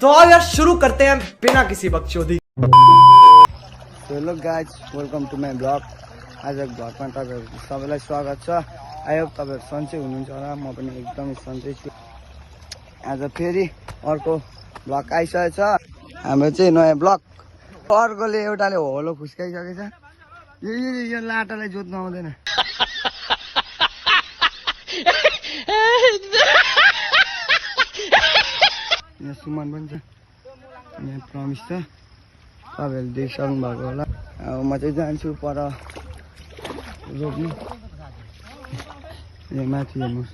तो आओ यार शुरू करते हैं बिना किसी बकचोदी। Hello guys, welcome to my blog. आज ब्लगमा तपाईँहरू सबैलाई स्वागत छ। आई होप तपाईँहरू सन्चै हुनुहुन्छ होला, म पनि एकदमै सन्चै छु। आज फेरि अर्को ब्लग आइसकेको छ, हाम्रो चाहिँ नयाँ ब्लग। अर्कोले एउटाले होलो खुस्काइसकेछ। यो लाटालाई जोत्नु आउँदैन। यहाँ सुमन पनि छ, यहाँ प्रमिस छ, तपाईँहरूले देखिसक्नु भएको होला। अब म चाहिँ जान्छु पर रोप्नु। यहाँ माथि हेर्नुहोस्,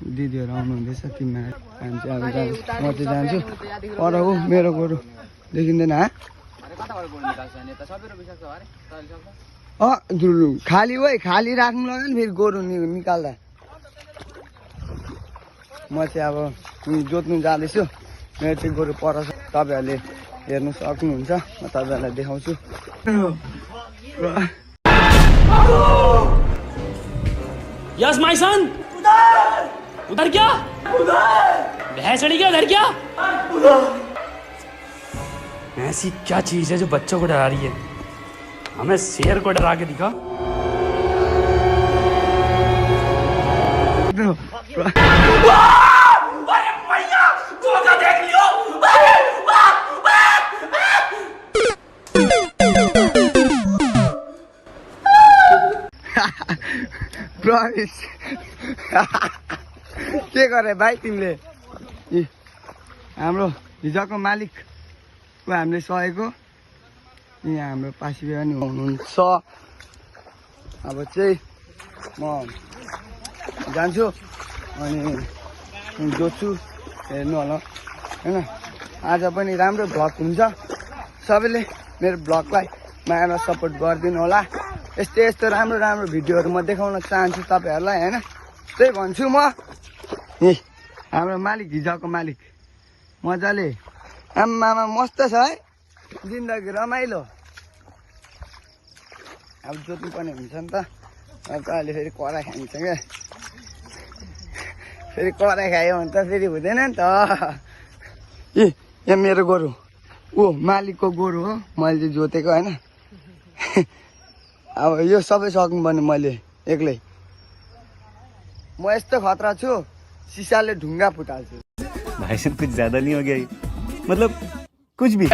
दिदीहरू आउनुहुँदैछ, तिमीहरू हामी चाहिँ अब जान्छु। म चाहिँ जान्छु पर हो, मेरो गोरु देखिँदैन। खाली हो, खाली राख्नु लाग्यो नि फेरि गोरु निकाल्दा। म चाहिँ अब जोत्नु जाँदैछु, मेरो चाहिँ गोरु पर छ। तपाईँहरूले हेर्नु सक्नुहुन्छ, म तपाईँहरूलाई देखाउँछु। यस माय सन, उधर क्या? भैंस चढ़ी क्या? उधर क्या? ऐसी क्या चीज है जो बच्चों को डरा रही है? हमें शेर को डरा के दिखा। के गरे भाइ तिमीले? हाम्रो हिजोको मालिक को हामीले सहेको, यहाँ हाम्रो पासी पनि हुनुहुन्छ। अब चाहिँ म जान्छु अनि जोत्छु, हेर्नु होला होइन। आज पनि राम्रो भ्लग हुन्छ, सबैले मेरो भ्लगलाई माया र सपोर्ट गरिदिनु होला। यस्तो यस्तो राम्रो राम्रो भिडियोहरू म देखाउन चाहन्छु तपाईँहरूलाई होइन। त्यही भन्छु म। हाम्रो मालिक, हिजोको मालिक मजाले आमामा मस्त छ है, जिन्दगी रमाइलो। अब जोत्नु पर्ने हुन्छ नि त, अब त अहिले फेरि कराई खान्छ क्या। फेरि कराई खायो भने त फेरि हुँदैन नि त। यहाँ मेरो गोरु, मालिकको गोरु हो, मैले चाहिँ जोतेको होइन। अब यो सबै सक्नुपर्ने मैले एक्लै। म यस्तो खतरा छु, सिसाले ढुङ्गा फुटाल्छु। भाई साहब कुछ ज्यादा नहीं हो गया, मतलब कुछ भी।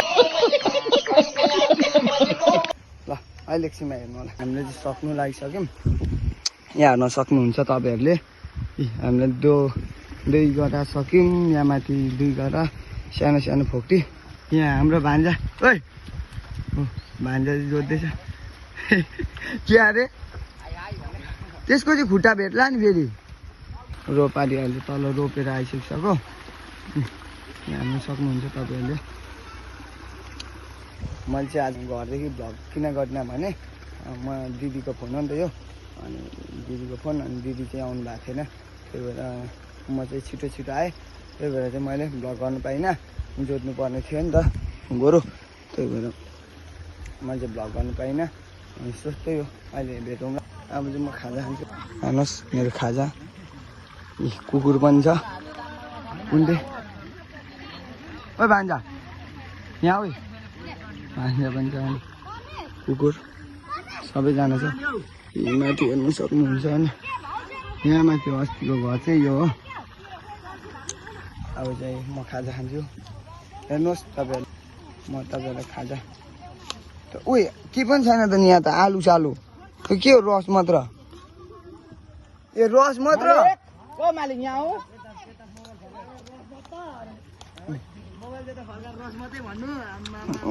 ल अहिले एकछिनमा हेर्नु होला, हामीले चाहिँ सक्नु लागिसक्यौँ। यहाँ हेर्न सक्नुहुन्छ तपाईँहरूले, हामीले दुई गरा सक्यौँ। यहाँ माथि 2 गरा सानो सानो फोक्टी। यहाँ हाम्रो भान्जा, ओइ भान्जा चाहिँ जोत्दैछ। के अरे त्यसको चाहिँ खुट्टा भेट्ला नि फेरि। रोपाली अहिले तल रोपेर आइसकिसक्यो। यहाँ हेर्नु सक्नुहुन्छ तपाईँहरूले। मैले चाहिँ आज घरदेखि भ्लग किन गरिनँ भने म दिदीको फोन हो नि त यो, अनि दिदीको फोन, अनि दिदी चाहिँ आउनु भएको थिएन। त्यही भएर म चाहिँ छिटो छिटो आएँ, त्यही भएर चाहिँ मैले भ्लग गर्नु पाइनँ। जोत्नु पर्ने थियो नि त गोरु, त्यही भएर मैले चाहिँ भ्लग गर्नु पाइनँ। अनि सोच्दै हो, अहिले भेटौँ ल। अब चाहिँ म खाजा खान्छु। हेर्नुहोस् मेरो खाजा। कुकुर पनि छ, कुन्डे। ओ भान्जा यहाँ उयो भान्जा पनि छ, अनि कुकुर सबैजना छ। माथि हेर्नु सक्नुहुन्छ होइन, यहाँ माथि अस्तिको घर चाहिँ यो हो। अब चाहिँ म खाजा खान्छु, हेर्नुहोस् तपाईँहरू। म तपाईँहरूलाई खाजा त के पनि छैन त यहाँ त, आलु सालु त्यो के हो, रस मात्र। ए रस मात्र। मालिक यहाँ हो,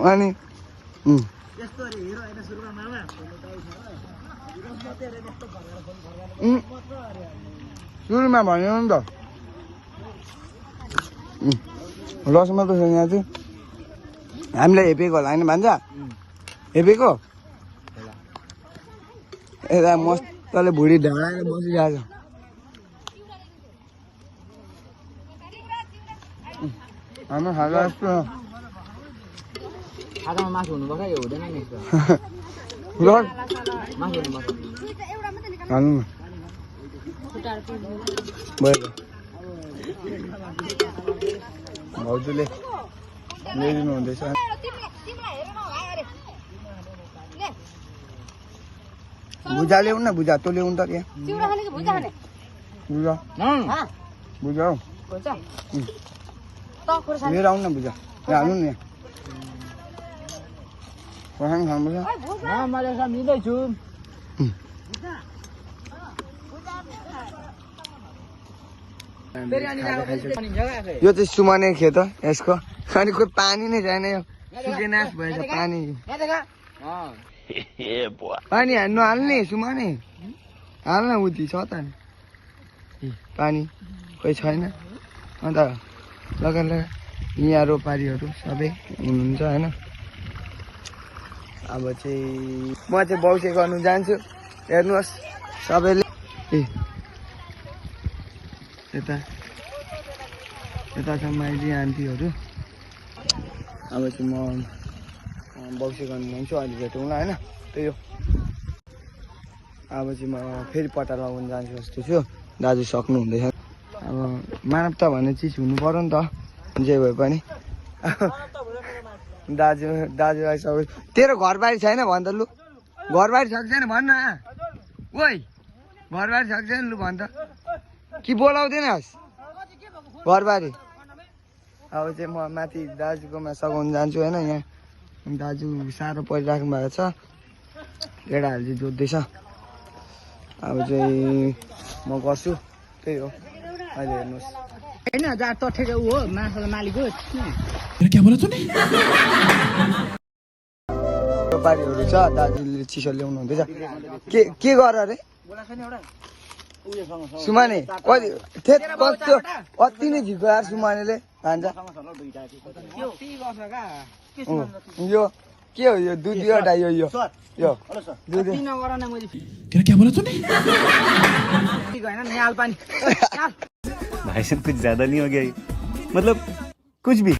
अनि सुरुमा भन्यो नि त, रस मात्र छ यहाँ चाहिँ। हामीलाई हेपेको होला होइन भान्जा? हेपेको यता मस्तले भुँडी ढाडाएर बसिरहेको छ। हाम्रो खाजा यस्तो खाजामा मासु हुनुपर्छ, यो हुँदैन नि। मासु हुनुपर्छ, हाल्नु न भयो। भाउजूले ल्याइदिनु हुँदैछ। भुजा ल्याउनु न, भुजा तँ ल्याउनु त यहाँ भुजा भुजा हौ लिएर आउनु न भुजा यहाँ हाल्नु नि यहाँ खोर्सानी खानुपर्छ। मैले मिल्दैछु। यो चाहिँ सुमाने खेत हो यसको। अनि कोही पानी नै छैन, यो सुकेनास भएछ पानी। पानी हाल्नु हाल्ने सुमाने हाल्न उति छ त पानी कोही छैन। अन्त लगा यहाँ रोपारीहरू सबै हुनुहुन्छ होइन। अब चाहिँ म चाहिँ बौसे गर्नु जान्छु। हेर्नुहोस् सबैले यता यता छ माइली आन्टीहरू। अब चाहिँ म बौसे गर्नु जान्छु, अहिले भेटौँला होइन। त्यही हो, अब चाहिँ म फेरि पत्ता लगाउनु जान्छु जस्तो छु। दाजु सक्नु हुँदैछ। अब मानवता भन्ने चिज हुनु पर्यो नि त, जे भए पनि। दाजुलाई सबै तेरो घरबारी छैन भन् त लु, घरबारी छ कि छैन भन् न। ओइ घरबारी छ कि छैन लु भन् त, कि बोलाउँदैनस् घरबारी। अब चाहिँ म माथि दाजुकोमा सघाउनु जान्छु होइन। यहाँ दाजु साह्रो परिराख्नु भएको छ, गेडाहरू चाहिँ जोत्दैछ। अब चाहिँ म गर्छु, त्यही हो। अहिले हेर्नुहोस् होइन जहाँ तठेको ऊ हो माछाको मालिक हो। व्यापारीहरू छ, दाजुले चिसो ल्याउनु हुँदैछ। के गर अरे सुमाने कति कस्तो कति नै झिको यार सुमानेले भान्जा। यो के हो यो दुईवटा यो यो यो भाई साहब कुछ ज्यादा नहीं हो गया ये? मतलब कुछ भी।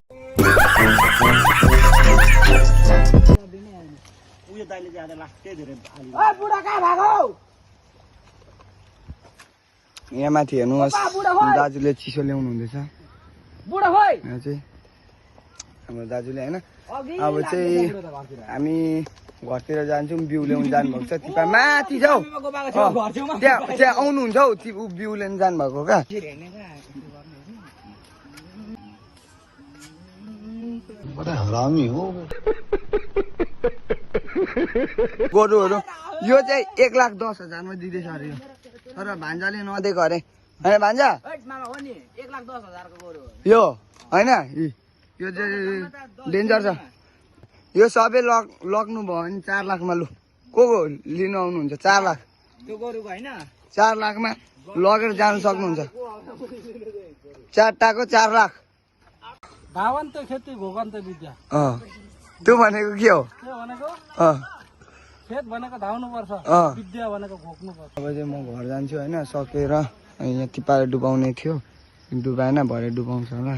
यहाँ माथि हेर्नुहोस् दाजुले चिसो ल्याउनु हुँदैछ। यहाँ चाहिँ हाम्रो दाजुले होइन। अब चाहिँ हामी घरतिर जान्छौँ, बिउ ल्याउनु जानुभएको छ। तिपा माथि जाऊ, त्यहाँ आउनुहुन्छ हौ, बिउ ल्याउनु जानुभएको क्या। गोरुहरू यो चाहिँ 1,10,000मा दिँदैछ अरे यो, तर भान्जाले नदिएको अरे होइन। भान्जा यो होइन, यो चाहिँ डेन्जर छ। यो सबै लग्नु भयो भने 4 लाखमा लु। को लिनु आउनुहुन्छ? 4 लाख 4 लाखमा लगेर जानु सक्नुहुन्छ। 4टाको 4 लाख। त्यो भनेको के हो? खेत भनेको धाउनु पर्छ, विद्या भनेको घोक्नु पर्छ। अब चाहिँ म घर जान्छु होइन, सकेर यहाँ तिपाले डुबाउने थियो, डुबाएन, भरे डुबाउँछ होला।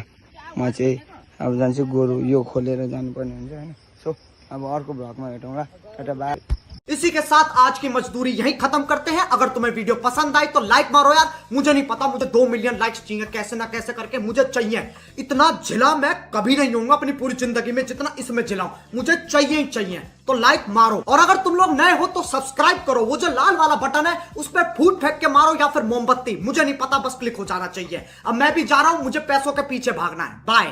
म चाहिँ अब जान्छु, गोरु यो खोलेर जानुपर्ने हुन्छ होइन। सो अब अर्को भ्लगमा भेटौँला, टाटा बाई। इसी के साथ आज की मजदूरी यहीं खत्म करते हैं। अगर तुम्हें वीडियो पसंद आई तो लाइक मारो यार। मुझे नहीं पता, मुझे 2 मिलियन लाइक्स चाहिए, कैसे ना कैसे करके मुझे चाहिए। इतना झिला मैं कभी नहीं होऊंगा अपनी पूरी जिंदगी में जितना इसमें झिलाऊं, मुझे चाहिए ही चाहिए। तो लाइक मारो, और अगर तुम लोग नए हो तो सब्सक्राइब करो। वो जो लाल वाला बटन है उस पर फूट फेंक के मारो या फिर मोमबत्ती, मुझे नहीं पता, बस क्लिक हो जाना चाहिए। अब मैं भी जा रहा हूं, मुझे पैसों के पीछे भागना है। बाय।